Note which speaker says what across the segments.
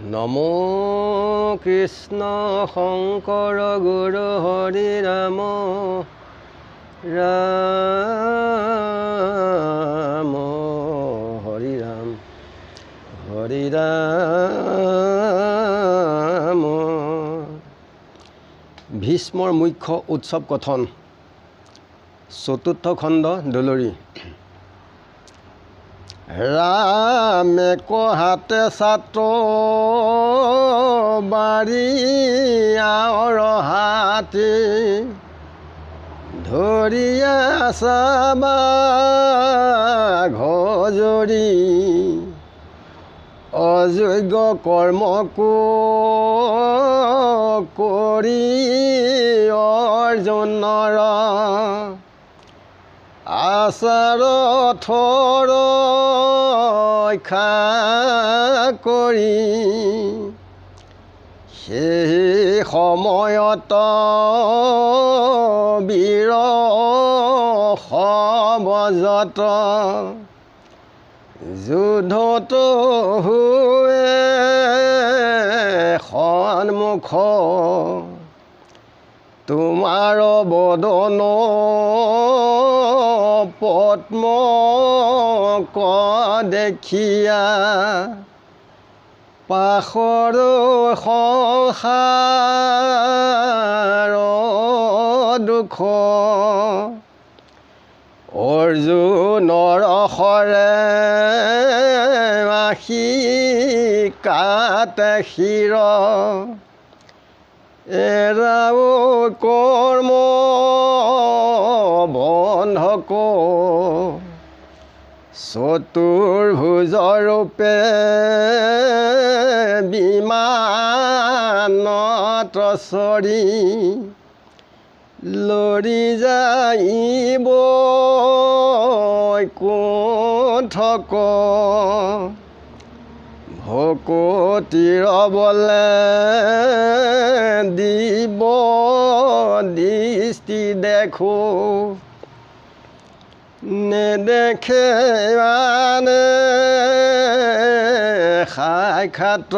Speaker 1: নমো কৃষ্ণ শংকৰ গুৰু হৰি ৰাম ৰাম হৰি ৰাম হৰি ৰাম। ভীষ্মৰ মুখ্য উৎসৱ কথন চতুৰ্থ খণ্ড দলৰি। ৰামে কহাতে ছাত্ৰ বাৰী আৱৰ হাতী ধৰিয়া চাবা ঘজৰি অযোগ্য কৰ্মকো কৰি অৰ্জুনৰ আচাৰ থৰ ৰক্ষা কৰি সেই সময়ত বীৰ সবজত যুদ্ধত হোৱে সন্মুখ তোমাৰ বদন পদ্ম ক দেখিয়া পাখৰ সংসাৰ দুখ অৰ্জুনৰ হৰে আশী কাতে শিৰ এৰাও কৰ্ম বন্ধক চতুৰ্ভুজৰূপে বিমানত চৰি লৰি যাইব কুণ্ঠক ভকতিৰ বলে দিব দৃষ্টি দেখো নেদেখে আনে সাক্ষাৎ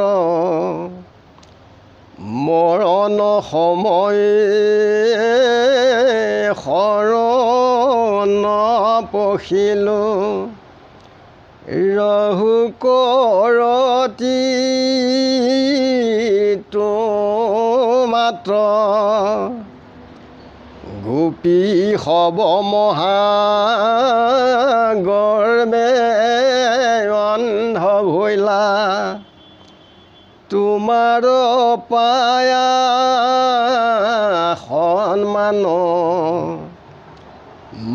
Speaker 1: মৰণ সময় শৰণ পখিলো ৰহু কৰতি তো মাত্ৰ গোপী হব মহাগৰ্বে অন্ধ ভৈলা তোমাৰ পায়া সন্মান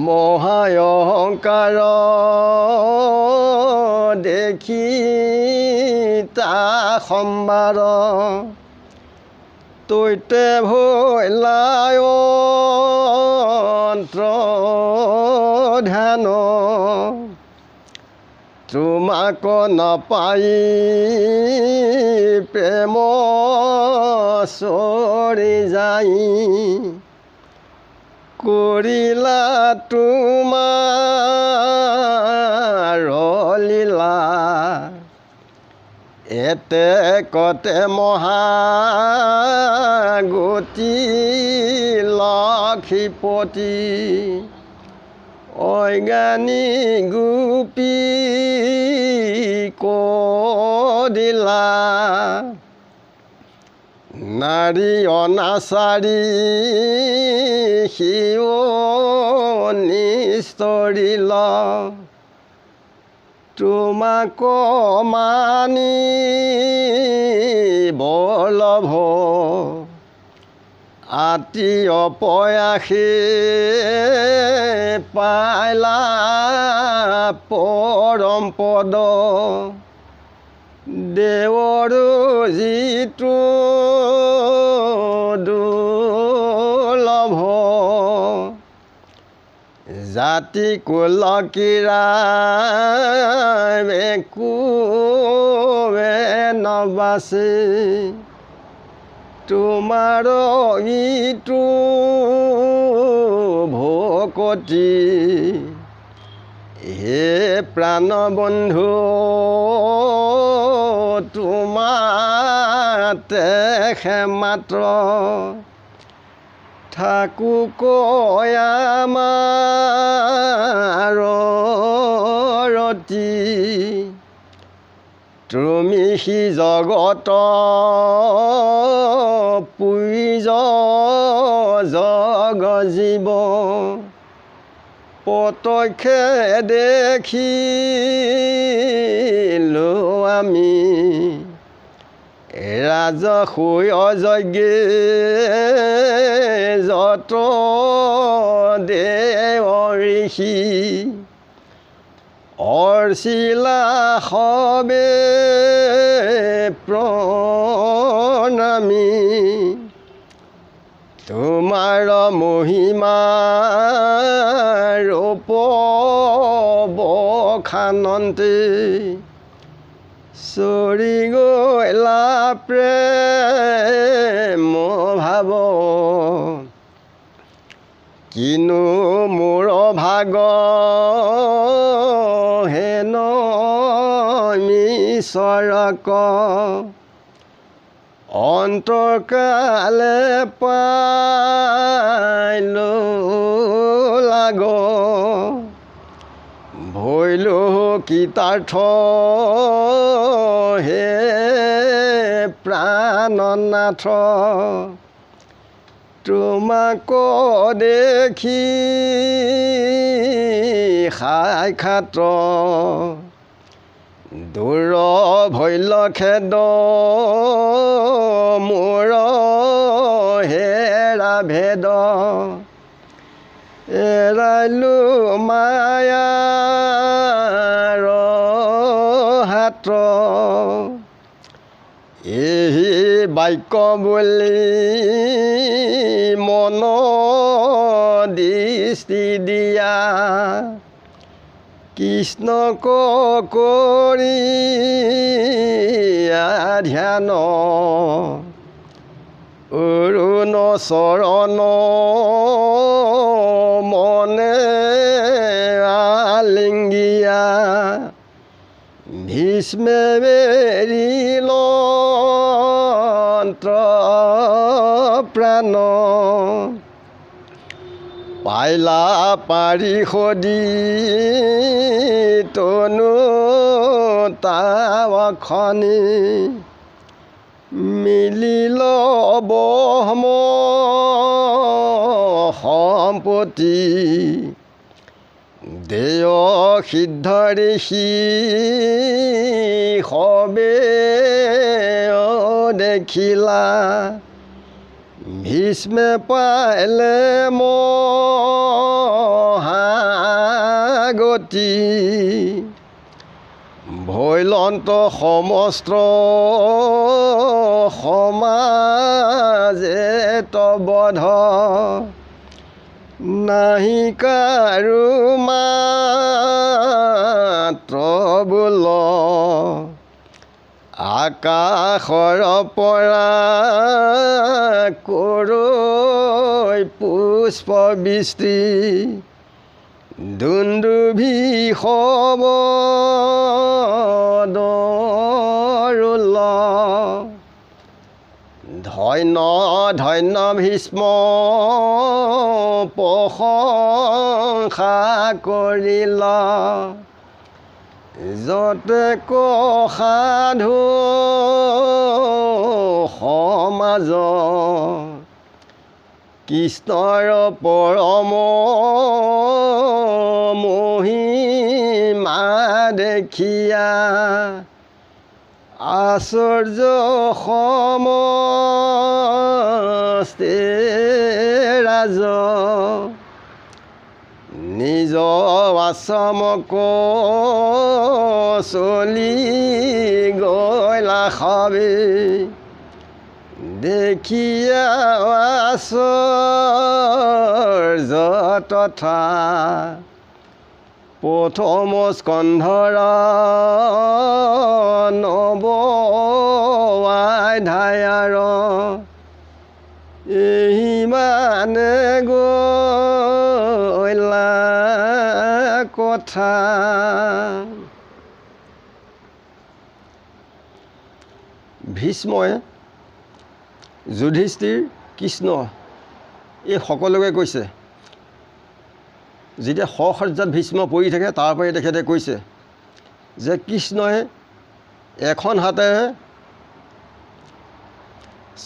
Speaker 1: মহায়ংকাৰ দেখি তা সম্বাৰ তৈতে ভৈলায় ধ্যান তোমাক নাপাই প্ৰেম চৰি যাই কৰিলা তোমাৰ লীলা এতে কতে মহাগতি লক্ষীপতি অজ্ঞানী গোপী কদিলা নাৰী অনাচাৰী সিও নিস্তৰিল তোমাক মানি বলভ আতি অপয়াসী পাইলা পৰম পদ দেৱৰ যিটো দুৰ্লভ জাতি কুল কিৰা একোৱে নবাচি তোমাৰ ইটো ভকতি হে প্ৰাণ বন্ধু তোমাতে মাত্ৰ থাকো কৈ আমাৰ ৰতি তুমি সি জগত পুইজ জগ জীৱ প্ৰত্যক্ষে দেখিলো আমি ৰাজসুই অযজ্ঞে যত দেৱ ঋষি অৰ্চিলা সবে প্ৰণামী তোমাৰ মহিমাৰ বখানন্তে চৰি গলা প্ৰেম ভাৱ কিনো মোৰ ভাগ হেন মিছৰক অন্তকালে পাইলো লাগ ভৈলো কীতাৰ্থ হে প্ৰাণনাথ তোমাক দেখি সাক্ষাৎ দূৰ ভৈল খেদ মোৰ হেৰা ভেদ এৰাইলো মায়াৰ হাত এই বাক্য বুলি মন দৃষ্টি দিয়া কৃষ্ণক কৰি ধ্যান অৰুণ চৰণ মনে আলিংগিয়া ভীষ্মে বেৰিল প্ৰাণ পাইলা পাৰিষদি তনু তাৱখনি মিলিল বহম সম্পত্তি দেয় সিদ্ধ ঋষি সবে দেখিলা ভীষ্মে পাইলে মহাগতি ভৈলন্ত সমস্ত সমাজে তবধ নাহি কাৰো মাত্ৰ বোল আকাশৰ পৰা কৰৈ পুষ্প বৃষ্টি দুন্দুভি শব্দৰুল ধন্য ধন্য ভীষ্ম প্ৰশংসা কৰিল যতে সাধু সমাজ কৃষ্ণৰ পৰম মহিমা দেখিয়া আশ্চৰ্য সমস্তে ৰাজ নিজ আশ্ৰমক চলি গলা সবে দেখিয়া আশ্চৰ্য তথা প্ৰথম স্কন্ধৰ নৱ অধ্যায়ৰ ইমানে গলা কথা ভীষ্মই যুধিষ্ঠিৰ কৃষ্ণ এই সকলোকে কৈছে। যেতিয়া সসজ্জাত ভীষ্ম পৰি থাকে তাৰ পৰাই তেখেতে কৈছে যে কৃষ্ণই এখন হাতেৰে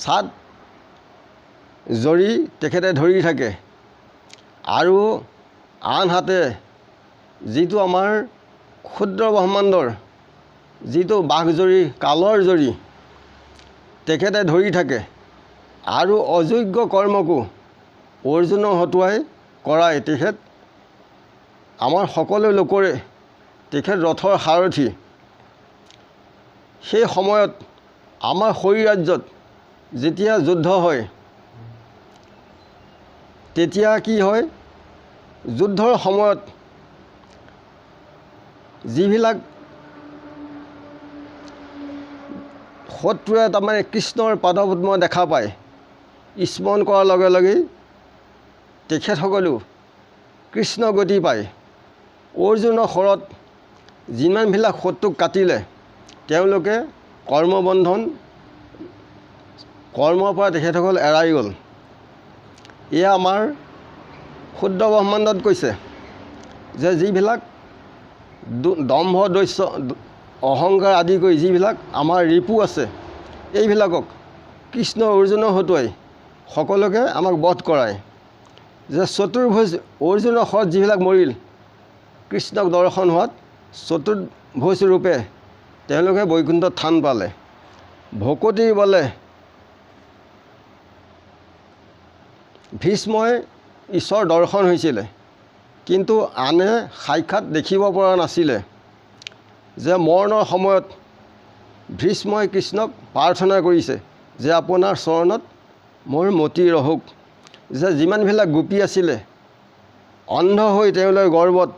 Speaker 1: ছাট জৰি তেখেতে ধৰি থাকে আৰু আন হাতে যিটো আমাৰ ক্ষুদ্ৰ ব্ৰহ্মাণ্ডৰ যিটো বাঘজৰি কালৰ জৰি তেখেতে ধৰি থাকে আৰু অযোগ্য কৰ্মকো অৰ্জুনক হতুৱাই কৰাই তেখেত আমাৰ সকলো লোকৰে তেখেত ৰথৰ সাৰথি। সেই সময়ত আমাৰ শৰীৰ ৰাজ্যত যেতিয়া যুদ্ধ হয় তেতিয়া কি হয়, যুদ্ধৰ সময়ত যিবিলাক শত্ৰুৱে তাৰমানে কৃষ্ণৰ পাদপদ্ম দেখা পায় স্মৰণ কৰাৰ লগে লগেই তেখেতসকলেও কৃষ্ণ গতি পায়। অৰ্জুনৰ শৰত যিমানবিলাক শত্ৰুক কাটিলে তেওঁলোকে কৰ্মবন্ধন কৰ্মৰ পৰা তেখেতসকল এৰাই গ'ল। এয়া আমাৰ ক্ষুদ্ৰ ব্ৰহ্মাণ্ডত কৈছে যে যিবিলাক দম্ভ দস্য অহংকাৰ আদি কৰি যিবিলাক আমাৰ ৰিপু আছে এইবিলাকক কৃষ্ণ অৰ্জুনৰ হতুৱাই সকলোকে আমাক বধ কৰায়। যে চতুৰ্ভুজ অৰ্জুনৰ শৰত যিবিলাক মৰিল কৃষ্ণক দৰ্শন হোৱাত চতুৰ্ভুজ ৰূপে তেওঁলোকে বৈকুণ্ঠত থান পালে। ভকতিৰ বলে ভীষ্মই ঈশ্বৰ দৰ্শন হৈছিলে কিন্তু আনে সাক্ষাৎ দেখিব পৰা নাছিলে। যে মৰণৰ সময়ত ভীষ্মই কৃষ্ণক প্ৰাৰ্থনা কৰিছে যে আপোনাৰ চৰণত মোৰ মতি ৰহক। যে যিমানবিলাক গোপী আছিলে অন্ধ হৈ তেওঁলোকে গৰ্বত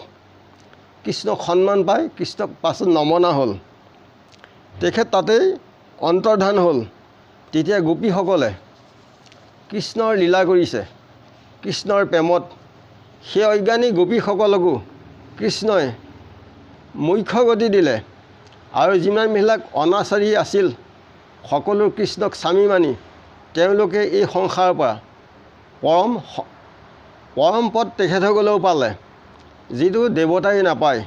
Speaker 1: কৃষ্ণক সন্মান পাই কৃষ্ণক পাছত নমনা হ'ল। তেখেত তাতেই অন্তৰ্ধান হ'ল। তেতিয়া গোপীসকলে কৃষ্ণৰ লীলা কৰিছে কৃষ্ণৰ প্ৰেমত। সেই অজ্ঞানী গোপীসকলকো কৃষ্ণই মুখ্য গতি দিলে আৰু যিমানবিলাক অনাচাৰী আছিল সকলো কৃষ্ণক স্বামী মানি তেওঁলোকে এই সংসাৰৰ পৰা পৰম পদ তেখেতসকলেও পালে যিটো দেৱতাই নাপায়।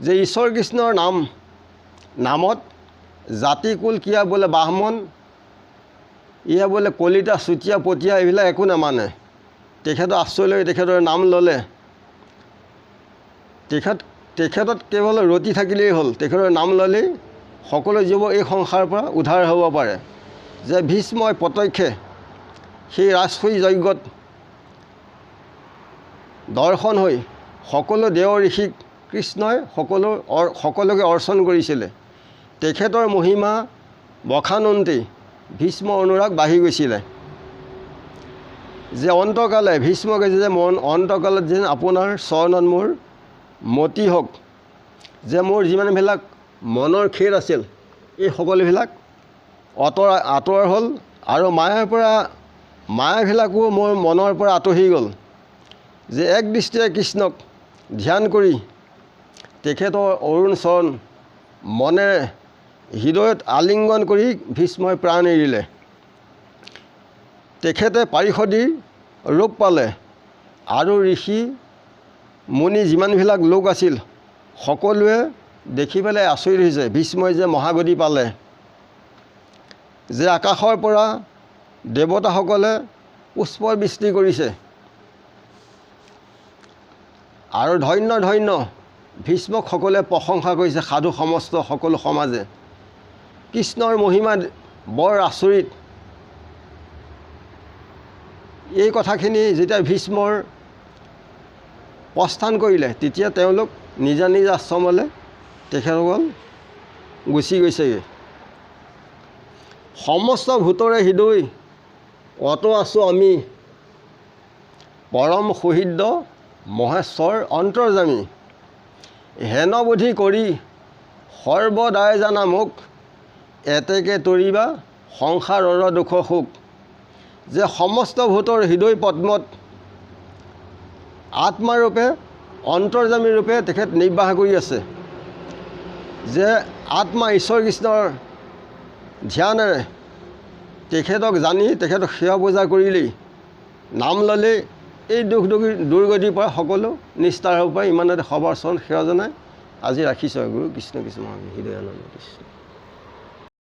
Speaker 1: যে ঈশ্বৰ কৃষ্ণৰ নামত জাতি কুল কিয়া বোলে ব্ৰাহ্মণ ইয়া বোলে কলিতা চুতীয়া পতীয়া এইবিলাক একো নামানে। তেখেতৰ আশ্ৰয় লৈ তেখেতৰ নাম ল'লে তেখেতত কেৱল ৰতি থাকিলেই হ'ল। তেখেতৰ নাম ল'লেই সকলো জীৱ এই সংসাৰৰ পৰা উদ্ধাৰ হ'ব পাৰে। যে ভীষ্মই প্ৰত্যক্ষে সেই ৰাজসুই যজ্ঞত দৰ্শন হৈ সকলো দেৱ ঋষিক কৃষ্ণই সকলোকে অৰ্চন কৰিছিলে। তেখেতৰ মহিমা বখানন্তেই ভীষ্ম অনুৰাগ বাঢ়ি গৈছিলে। যে অন্তকালে ভীষ্ম কৈছে যে অন্তকালত যেন আপোনাৰ চৰণত মোৰ মতি হওক। যে মোৰ যিমানবিলাক মনৰ খেদ আছিল এই সকলোবিলাক আঁতৰ হ'ল আৰু মায়াবিলাকো মোৰ মনৰ পৰা আঁতৰি গ'ল। যে এক দৃষ্টিৰে কৃষ্ণক ধ্যান কৰি তেখেতৰ অৰুণ চৰণ মনেৰে হৃদয়ত আলিংগন কৰি ভীষ্মই প্ৰাণ এৰিলে। তেখেতে পাৰিষদীৰ ৰূপ পালে আৰু ঋষি মুনি যিমানবিলাক লোক আছিল সকলোৱে দেখি পেলাই আচৰিত হৈছে ভীষ্মই যে মহাগতি পালে। যে আকাশৰ পৰা দেৱতাসকলে পুষ্প বৃষ্টি কৰিছে আৰু ধন্য ধন্য ভীষ্মক সকলোৱে প্ৰশংসা কৰিছে। সাধু সমস্ত সকলো সমাজে কৃষ্ণৰ মহিমা বৰ আচৰিত। এই কথাখিনি যেতিয়া ভীষ্মৰ প্ৰস্থান কৰিলে তেতিয়া তেওঁলোক নিজা নিজ আশ্ৰমলৈ তেখেতসকল গুচি গৈছেগৈ। সমস্ত ভূতৰে হৃদয় অত আছোঁ আমি পৰম সুহৃদ মহেশ্বৰ অন্তৰ্যামী। হেনবোধি কৰি সৰ্বদাই জানা মোক এতেকে তৰিবা সংসাৰৰ দুখ সুখ। যে সমস্ত ভূতৰ হৃদয় পদ্মত আত্মাৰূপে অন্তৰ্যামী ৰূপে তেখেত নিৰ্বাহ কৰি আছে। যে আত্মা ঈশ্বৰ কৃষ্ণৰ ধ্যানেৰে তেখেতক জানি তেখেতক সেৱা পূজা কৰিলেই নাম ল'লেই এই দুখ দুৰ্গতিৰ পৰা সকলো নিস্তাৰ হ'ব পাৰে। ইমানতে সবৰ চৰণ সেৱা জনাই আজি ৰাখিছোঁ। গুৰু কৃষ্ণ কৃষ্ণ হৃদয়ানন্দ কৃষ্ণ।